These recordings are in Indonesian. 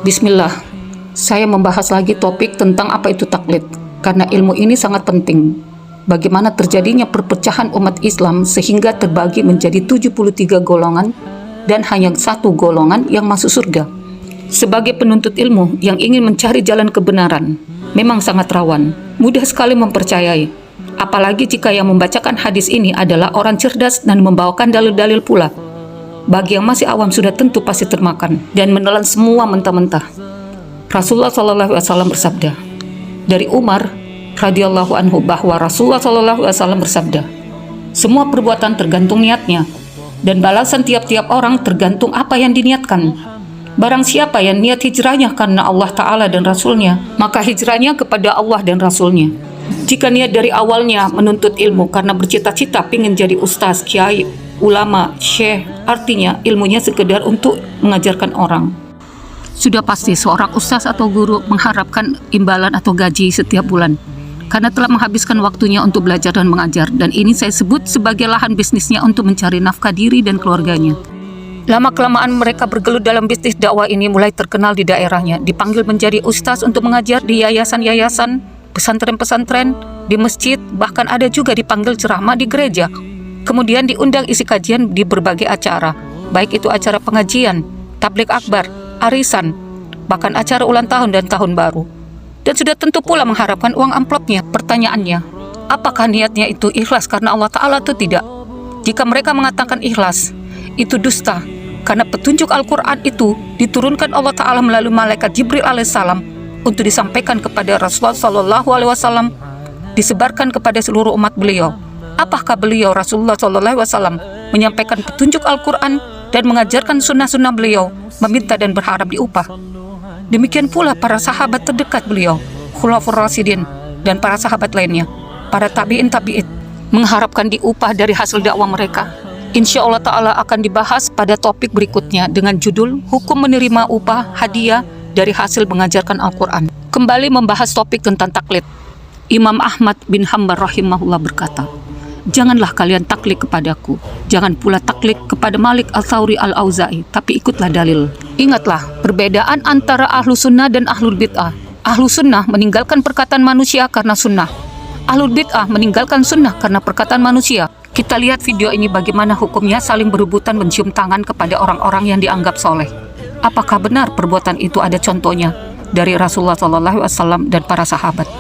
Bismillah, saya membahas lagi topik tentang apa itu taklid, karena ilmu ini sangat penting. Bagaimana terjadinya perpecahan umat Islam sehingga terbagi menjadi 73 golongan dan hanya satu golongan yang masuk surga. Sebagai penuntut ilmu yang ingin mencari jalan kebenaran, memang sangat rawan, mudah sekali mempercayai. Apalagi jika yang membacakan hadis ini adalah orang cerdas dan membawakan dalil-dalil pula. Bagi yang masih awam sudah tentu pasti termakan dan menelan semua mentah-mentah. Rasulullah SAW bersabda, dari Umar radhiyallahu anhu bahwa Rasulullah SAW bersabda, semua perbuatan tergantung niatnya dan balasan tiap-tiap orang tergantung apa yang diniatkan. Barang siapa yang niat hijrahnya karena Allah Ta'ala dan Rasulnya, maka hijrahnya kepada Allah dan Rasulnya. Jika niat dari awalnya menuntut ilmu karena bercita-cita ingin jadi ustaz, kiai, ulama, syekh, artinya ilmunya sekedar untuk mengajarkan orang. Sudah pasti seorang ustaz atau guru mengharapkan imbalan atau gaji setiap bulan, karena telah menghabiskan waktunya untuk belajar dan mengajar, dan ini saya sebut sebagai lahan bisnisnya untuk mencari nafkah diri dan keluarganya. Lama-kelamaan mereka bergelut dalam bisnis dakwah ini mulai terkenal di daerahnya, dipanggil menjadi ustaz untuk mengajar di yayasan-yayasan, pesantren-pesantren, di masjid, bahkan ada juga dipanggil ceramah di gereja. Kemudian diundang isi kajian di berbagai acara, baik itu acara pengajian, tabligh akbar, arisan, bahkan acara ulang tahun dan tahun baru. Dan sudah tentu pula mengharapkan uang amplopnya. Pertanyaannya, apakah niatnya itu ikhlas karena Allah Ta'ala atau tidak? Jika mereka mengatakan ikhlas, itu dusta, karena petunjuk Al-Quran itu diturunkan Allah Ta'ala melalui malaikat Jibril alaihissalam untuk disampaikan kepada Rasulullah SAW, disebarkan kepada seluruh umat beliau. Apakah beliau Rasulullah SAW menyampaikan petunjuk Al-Quran dan mengajarkan sunnah-sunnah beliau, meminta dan berharap diupah? Demikian pula para sahabat terdekat beliau, Khulafaur Rasyidin, dan para sahabat lainnya, para tabi'in, mengharapkan diupah dari hasil dakwah mereka. Insya Allah Ta'ala akan dibahas pada topik berikutnya dengan judul Hukum Menerima Upah Hadiah dari Hasil Mengajarkan Al-Quran. Kembali membahas topik tentang taklid. Imam Ahmad bin Hanbal rahimahullah berkata, janganlah kalian taklid kepadaku, jangan pula taklid kepada Malik Al-Thawri Al-Auza'i, tapi ikutlah dalil. Ingatlah perbedaan antara ahlu sunnah dan ahlul bid'ah. Ahlu sunnah meninggalkan perkataan manusia karena sunnah. Ahlul bid'ah meninggalkan sunnah karena perkataan manusia. Kita lihat video ini bagaimana hukumnya saling berebutan mencium tangan kepada orang-orang yang dianggap soleh. Apakah benar perbuatan itu ada contohnya dari Rasulullah SAW dan para sahabat?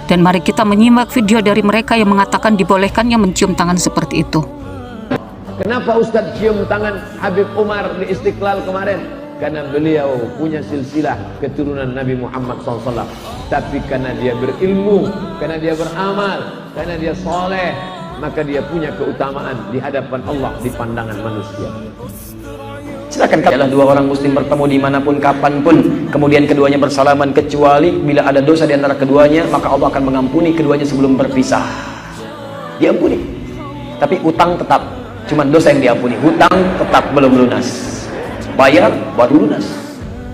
Dan mari kita menyimak video dari mereka yang mengatakan dibolehkannya mencium tangan seperti itu. Kenapa Ustadz cium tangan Habib Umar di Istiqlal kemarin? Karena beliau punya silsilah keturunan Nabi Muhammad SAW. Tapi karena dia berilmu, karena dia beramal, karena dia soleh, maka dia punya keutamaan di hadapan Allah, di pandangan manusia. Silakan, adalah dua orang muslim bertemu dimanapun kapanpun, kemudian keduanya bersalaman, kecuali bila ada dosa di antara keduanya, maka Allah akan mengampuni keduanya sebelum berpisah. Diampuni, tapi utang tetap, cuman dosa yang diampuni, hutang tetap belum lunas, bayar baru lunas.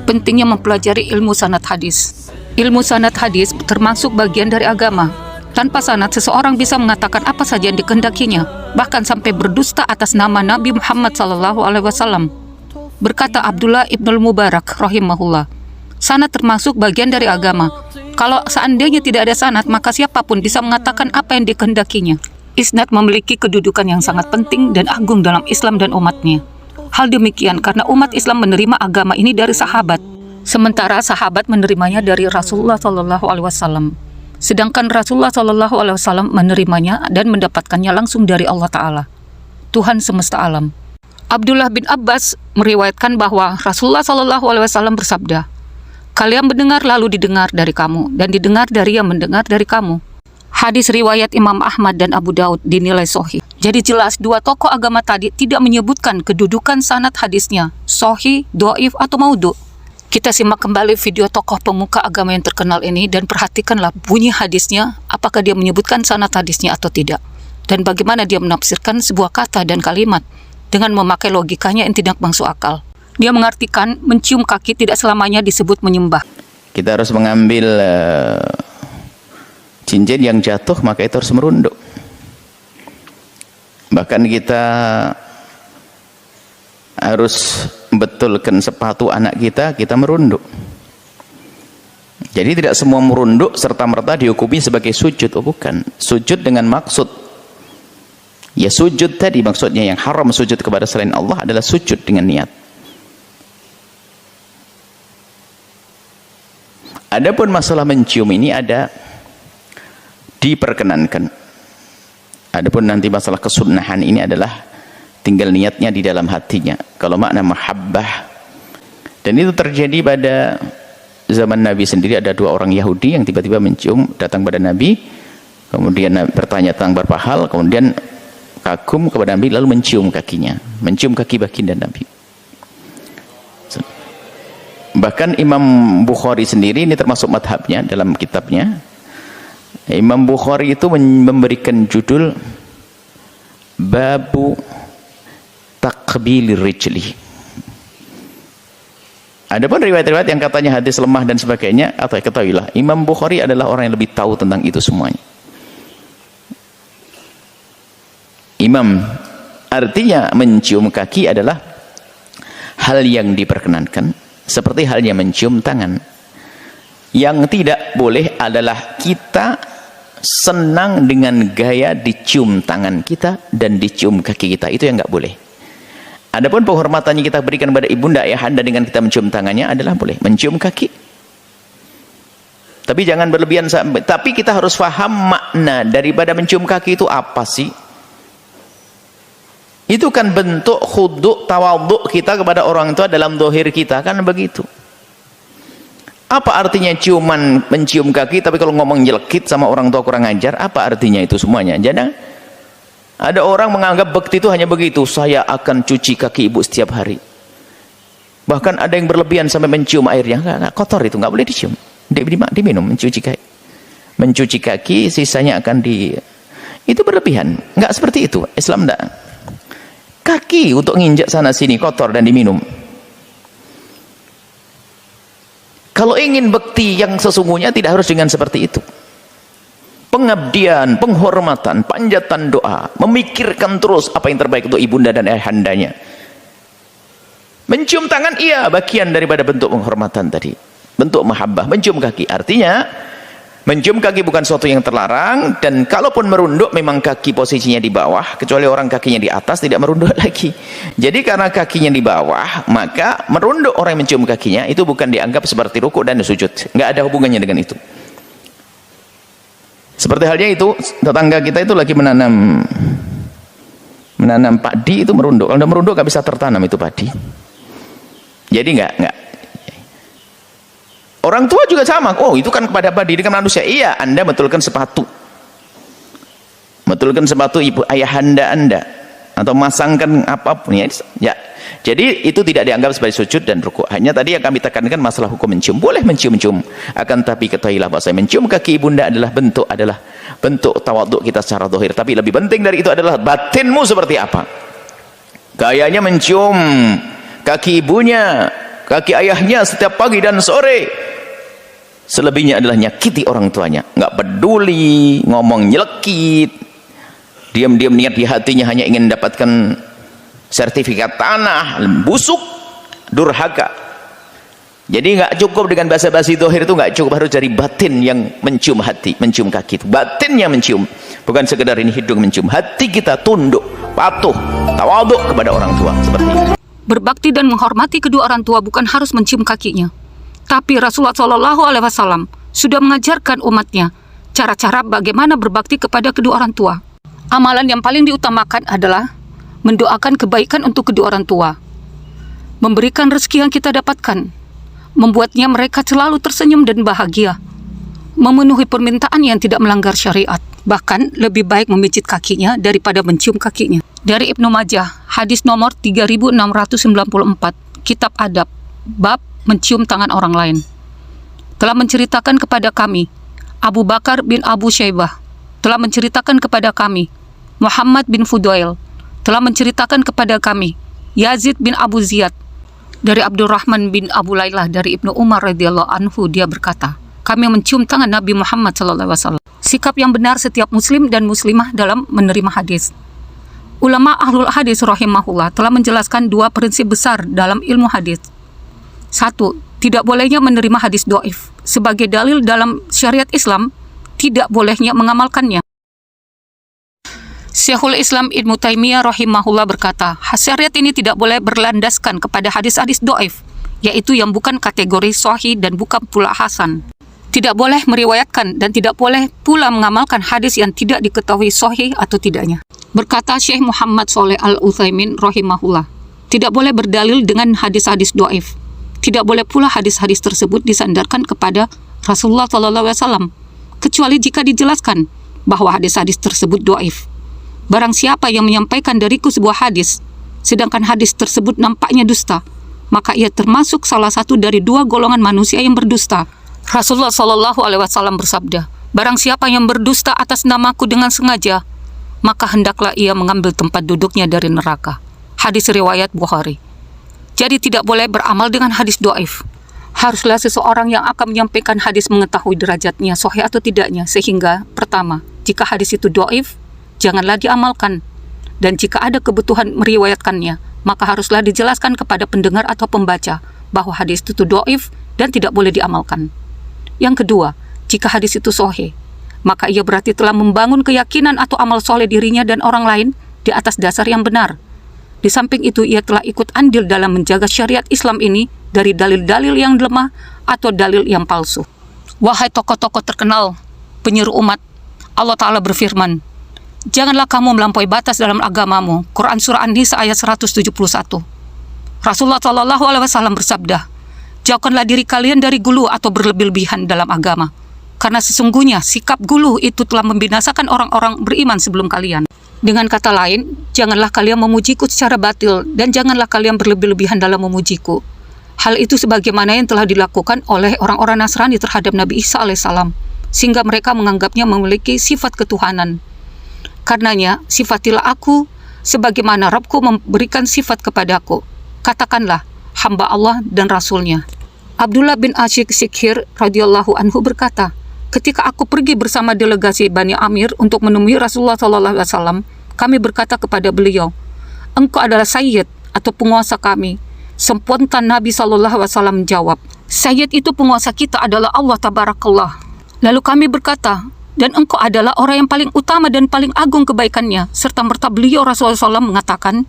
Pentingnya mempelajari ilmu sanad hadis. Ilmu sanad hadis termasuk bagian dari agama. Tanpa sanad, seseorang bisa mengatakan apa saja yang dikehendakinya, bahkan sampai berdusta atas nama Nabi Muhammad SAW. Berkata Abdullah ibnul Mubarak rahimahullah, sanad termasuk bagian dari agama. Kalau seandainya tidak ada sanad, maka siapapun bisa mengatakan apa yang dikehendakinya. Isnad memiliki kedudukan yang sangat penting dan agung dalam Islam dan umatnya. Hal demikian karena umat Islam menerima agama ini dari sahabat, sementara sahabat menerimanya dari Rasulullah SAW. Sedangkan Rasulullah SAW menerimanya dan mendapatkannya langsung dari Allah Ta'ala, Tuhan semesta alam. Abdullah bin Abbas meriwayatkan bahwa Rasulullah SAW bersabda, kalian mendengar lalu didengar dari kamu, dan didengar dari yang mendengar dari kamu. Hadis riwayat Imam Ahmad dan Abu Daud dinilai sahih. Jadi jelas dua tokoh agama tadi tidak menyebutkan kedudukan sanad hadisnya, sahih, dhaif, atau maudhu. Kita simak kembali video tokoh pemuka agama yang terkenal ini dan perhatikanlah bunyi hadisnya, apakah dia menyebutkan sanad hadisnya atau tidak. Dan bagaimana dia menafsirkan sebuah kata dan kalimat dengan memakai logikanya yang tidak masuk akal. Dia mengartikan mencium kaki tidak selamanya disebut menyembah. Kita harus mengambil cincin yang jatuh, maka itu harus merunduk. Bahkan kita harus betulkan sepatu anak kita, kita merunduk. Jadi tidak semua merunduk serta-merta dihukumi sebagai sujud. Oh bukan, sujud dengan maksud. Ya sujud tadi maksudnya, yang haram sujud kepada selain Allah adalah sujud dengan niat. Adapun masalah mencium ini ada diperkenankan. Adapun nanti masalah kesunahan ini adalah tinggal niatnya di dalam hatinya. Kalau makna mahabbah, dan itu terjadi pada zaman Nabi sendiri. Ada dua orang Yahudi yang tiba-tiba mencium, datang pada Nabi, kemudian bertanya tentang beberapa hal, kemudian kagum kepada Nabi lalu mencium kakinya, mencium kaki baginda Nabi. Bahkan Imam Bukhari sendiri, ini termasuk madhabnya dalam kitabnya, Imam Bukhari itu memberikan judul Babu Takbilir Rijli. Adapun riwayat-riwayat yang katanya hadis lemah dan sebagainya, atau ketahuilah Imam Bukhari adalah orang yang lebih tahu tentang itu semuanya. Imam, artinya mencium kaki adalah hal yang diperkenankan, seperti halnya mencium tangan. Yang tidak boleh adalah kita senang dengan gaya dicium tangan kita dan dicium kaki kita. Itu yang nggak boleh. Adapun penghormatannya kita berikan kepada ibunda ayahanda dengan kita mencium tangannya adalah boleh. Mencium kaki, tapi jangan berlebihan sampai. Tapi kita harus paham makna daripada mencium kaki itu apa sih? Itu kan bentuk khudu' tawadhu' kita kepada orang tua dalam zahir kita, kan begitu. Apa artinya ciuman mencium kaki, tapi kalau ngomong nyelekit sama orang tua kurang ajar, apa artinya itu semuanya? Jangan. Ada orang menganggap bakti itu hanya begitu, saya akan cuci kaki ibu setiap hari. Bahkan ada yang berlebihan sampai mencium airnya, enggak, kotor itu, enggak boleh dicium. Diminum, mencuci kaki. Mencuci kaki, sisanya akan itu berlebihan. Enggak seperti itu. Islam enggak. Kaki untuk nginjak sana sini kotor dan diminum. Kalau ingin bakti yang sesungguhnya tidak harus dengan seperti itu. Pengabdian, penghormatan, panjatan doa, memikirkan terus apa yang terbaik untuk ibunda dan ayahandanya. Mencium tangan, iya, bagian daripada bentuk penghormatan tadi, bentuk mahabbah. Mencium kaki artinya mencium kaki bukan sesuatu yang terlarang, dan kalaupun merunduk memang kaki posisinya di bawah, kecuali orang kakinya di atas tidak merunduk lagi. Jadi karena kakinya di bawah, maka merunduk orang yang mencium kakinya itu bukan dianggap seperti rukuk dan sujud, nggak ada hubungannya dengan itu. Seperti halnya itu, tetangga kita itu lagi menanam padi, itu merunduk. Kalau udah merunduk nggak bisa tertanam itu padi. Jadi nggak. Orang tua juga sama. Oh, itu kan kepada padi, ini kan manusia. Iya, Anda betulkan sepatu. Betulkan sepatu ibu ayahanda Anda, atau masangkan apapun ya. Jadi itu tidak dianggap sebagai sujud dan rukuk. Hanya tadi yang kami tekankan masalah hukum mencium. Boleh mencium-cium, akan tapi ketahuilah bahwa mencium kaki ibunda adalah bentuk tawaduk kita secara zahir. Tapi lebih penting dari itu adalah batinmu seperti apa. Gayanya mencium kaki ibunya, kaki ayahnya setiap pagi dan sore. Selebihnya adalah nyakiti orang tuanya, nggak peduli, ngomong nyelekit, diam-diam niat di hatinya hanya ingin mendapatkan sertifikat tanah, busuk, durhaka. Jadi nggak cukup dengan basa-basi zahir, itu nggak cukup, harus dari batin yang mencium hati, mencium kaki itu. Batinnya mencium, bukan sekedar ini hidung mencium. Hati kita tunduk, patuh, tawaduk kepada orang tua seperti itu. Berbakti dan menghormati kedua orang tua bukan harus mencium kakinya. Tapi Rasulullah SAW sudah mengajarkan umatnya cara-cara bagaimana berbakti kepada kedua orang tua. Amalan yang paling diutamakan adalah mendoakan kebaikan untuk kedua orang tua, memberikan rezeki yang kita dapatkan, membuatnya mereka selalu tersenyum dan bahagia, memenuhi permintaan yang tidak melanggar syariat. Bahkan lebih baik memijit kakinya daripada mencium kakinya. Dari Ibnu Majah, hadis nomor 3694, Kitab Adab, bab mencium tangan orang lain, telah menceritakan kepada kami Abu Bakar bin Abu Syaibah, telah menceritakan kepada kami Muhammad bin Fudail, telah menceritakan kepada kami Yazid bin Abu Ziyad, dari Abdurrahman bin Abu Lailah dari Ibnu Umar radhiyallahu anhu, dia berkata, kami mencium tangan Nabi Muhammad SAW. Sikap yang benar setiap muslim dan muslimah dalam menerima hadis. Ulama ahlul hadis rahimahullah telah menjelaskan dua prinsip besar dalam ilmu hadis. 1. Tidak bolehnya menerima hadis dhaif sebagai dalil dalam syariat Islam, tidak bolehnya mengamalkannya. Syekhul Islam Ibnu Taimiyah rahimahullah berkata, syariat ini tidak boleh berlandaskan kepada hadis-hadis dhaif, yaitu yang bukan kategori sahih dan bukan pula hasan. Tidak boleh meriwayatkan dan tidak boleh pula mengamalkan hadis yang tidak diketahui sahih atau tidaknya. Berkata Syekh Muhammad Shalih Al-Utsaimin rahimahullah, tidak boleh berdalil dengan hadis-hadis dhaif. Tidak boleh pula hadis-hadis tersebut disandarkan kepada Rasulullah SAW, kecuali jika dijelaskan bahwa hadis-hadis tersebut dhaif. Barang siapa yang menyampaikan dariku sebuah hadis, sedangkan hadis tersebut nampaknya dusta, maka ia termasuk salah satu dari dua golongan manusia yang berdusta. Rasulullah SAW bersabda, barang siapa yang berdusta atas namaku dengan sengaja, maka hendaklah ia mengambil tempat duduknya dari neraka. Hadis riwayat Bukhari. Jadi tidak boleh beramal dengan hadis dhaif. Haruslah seseorang yang akan menyampaikan hadis mengetahui derajatnya sahih atau tidaknya, sehingga pertama, jika hadis itu dhaif, janganlah diamalkan. Dan jika ada kebutuhan meriwayatkannya, maka haruslah dijelaskan kepada pendengar atau pembaca bahwa hadis itu dhaif dan tidak boleh diamalkan. Yang kedua, jika hadis itu sahih, maka ia berarti telah membangun keyakinan atau amal soleh dirinya dan orang lain di atas dasar yang benar. Di samping itu, ia telah ikut andil dalam menjaga syariat Islam ini dari dalil-dalil yang lemah atau dalil yang palsu. Wahai tokoh-tokoh terkenal, penyeru umat, Allah Ta'ala berfirman, janganlah kamu melampaui batas dalam agamamu. Quran Surah An-Nisa ayat 171. Rasulullah SAW bersabda, jauhkanlah diri kalian dari gulu atau berlebih-lebihan dalam agama. Karena sesungguhnya sikap guluh itu telah membinasakan orang-orang beriman sebelum kalian. Dengan kata lain, janganlah kalian memujiku secara batil dan janganlah kalian berlebih-lebihan dalam memujiku. Hal itu sebagaimana yang telah dilakukan oleh orang-orang Nasrani terhadap Nabi Isa alaihissalam, sehingga mereka menganggapnya memiliki sifat ketuhanan. Karenanya, sifatilah aku sebagaimana Rabbku memberikan sifat kepadaku. Katakanlah, hamba Allah dan Rasulnya. Abdullah bin Ashik Sikhir radhiyallahu anhu berkata, ketika aku pergi bersama delegasi Bani Amir untuk menemui Rasulullah SAW, kami berkata kepada beliau, engkau adalah Sayyid atau penguasa kami. Spontan Nabi SAW menjawab, Sayyid itu penguasa kita adalah Allah Tabarakallah. Lalu kami berkata, dan engkau adalah orang yang paling utama dan paling agung kebaikannya. Serta merta beliau Rasulullah SAW mengatakan,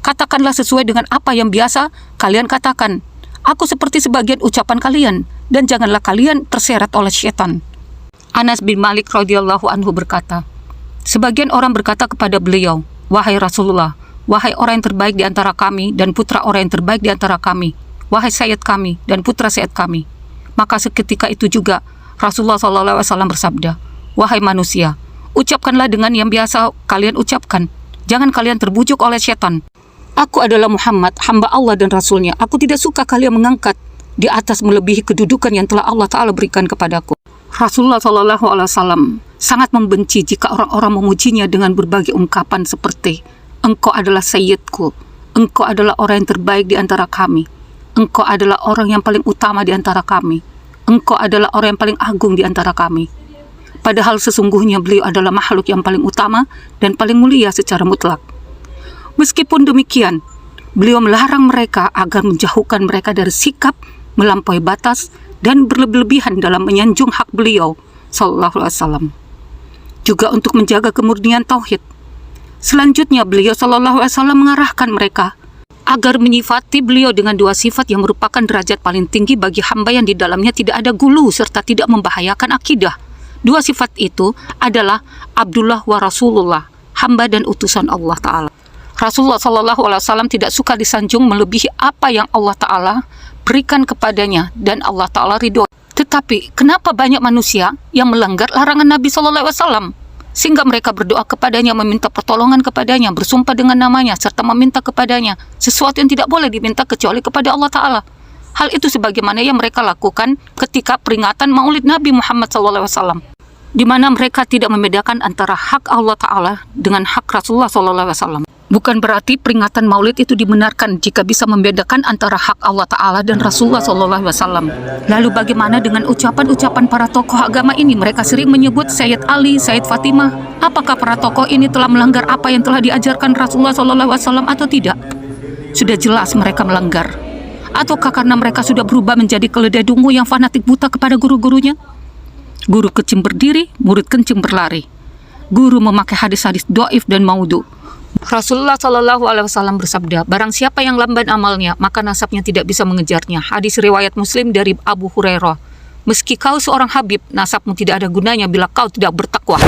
katakanlah sesuai dengan apa yang biasa kalian katakan. Aku seperti sebagian ucapan kalian, dan janganlah kalian terseret oleh syaitan. Anas bin Malik radhiyallahu anhu berkata, sebagian orang berkata kepada beliau, wahai Rasulullah, wahai orang yang terbaik di antara kami dan putra orang yang terbaik di antara kami, wahai sayyid kami dan putra sayyid kami. Maka seketika itu juga Rasulullah SAW bersabda, wahai manusia, ucapkanlah dengan yang biasa kalian ucapkan, jangan kalian terbujuk oleh syaitan. Aku adalah Muhammad, hamba Allah dan Rasulnya. Aku tidak suka kalian mengangkat di atas melebihi kedudukan yang telah Allah Ta'ala berikan kepadaku. Rasulullah SAW sangat membenci jika orang-orang memujinya dengan berbagai ungkapan seperti, engkau adalah sayyidku, engkau adalah orang yang terbaik di antara kami, engkau adalah orang yang paling utama di antara kami, engkau adalah orang yang paling agung di antara kami. Padahal sesungguhnya beliau adalah makhluk yang paling utama dan paling mulia secara mutlak. Meskipun demikian, beliau melarang mereka agar menjauhkan mereka dari sikap melampaui batas dan berlebih-lebihan dalam menyanjung hak beliau sallallahu alaihi wasallam. Juga untuk menjaga kemurnian tauhid. Selanjutnya beliau sallallahu alaihi wasallam mengarahkan mereka agar menyifati beliau dengan dua sifat yang merupakan derajat paling tinggi bagi hamba yang di dalamnya tidak ada gulu serta tidak membahayakan akidah. Dua sifat itu adalah Abdullah wa Rasulullah, hamba dan utusan Allah Ta'ala. Rasulullah SAW tidak suka disanjung melebihi apa yang Allah Ta'ala berikan kepadanya dan Allah Ta'ala ridho. Tetapi kenapa banyak manusia yang melanggar larangan Nabi SAW sehingga mereka berdoa kepadanya, meminta pertolongan kepadanya, bersumpah dengan namanya serta meminta kepadanya sesuatu yang tidak boleh diminta kecuali kepada Allah Ta'ala. Hal itu sebagaimana yang mereka lakukan ketika peringatan Maulid Nabi Muhammad SAW, di mana mereka tidak membedakan antara hak Allah Ta'ala dengan hak Rasulullah SAW. Bukan berarti peringatan Maulid itu dibenarkan jika bisa membedakan antara hak Allah Ta'ala dan Rasulullah SAW. Lalu bagaimana dengan ucapan-ucapan para tokoh agama ini? Mereka sering menyebut Sayyid Ali, Sayyid Fatimah. Apakah para tokoh ini telah melanggar apa yang telah diajarkan Rasulullah SAW atau tidak? Sudah jelas mereka melanggar. Ataukah karena mereka sudah berubah menjadi keledai dungu yang fanatik buta kepada guru-gurunya? Guru kencing berdiri, murid kencing berlari. Guru memakai hadis-hadis do'if dan maudhu. Rasulullah SAW bersabda, barang siapa yang lamban amalnya, maka nasabnya tidak bisa mengejarnya. Hadis riwayat Muslim dari Abu Hurairah. Meski kau seorang Habib, nasabmu tidak ada gunanya bila kau tidak bertakwa.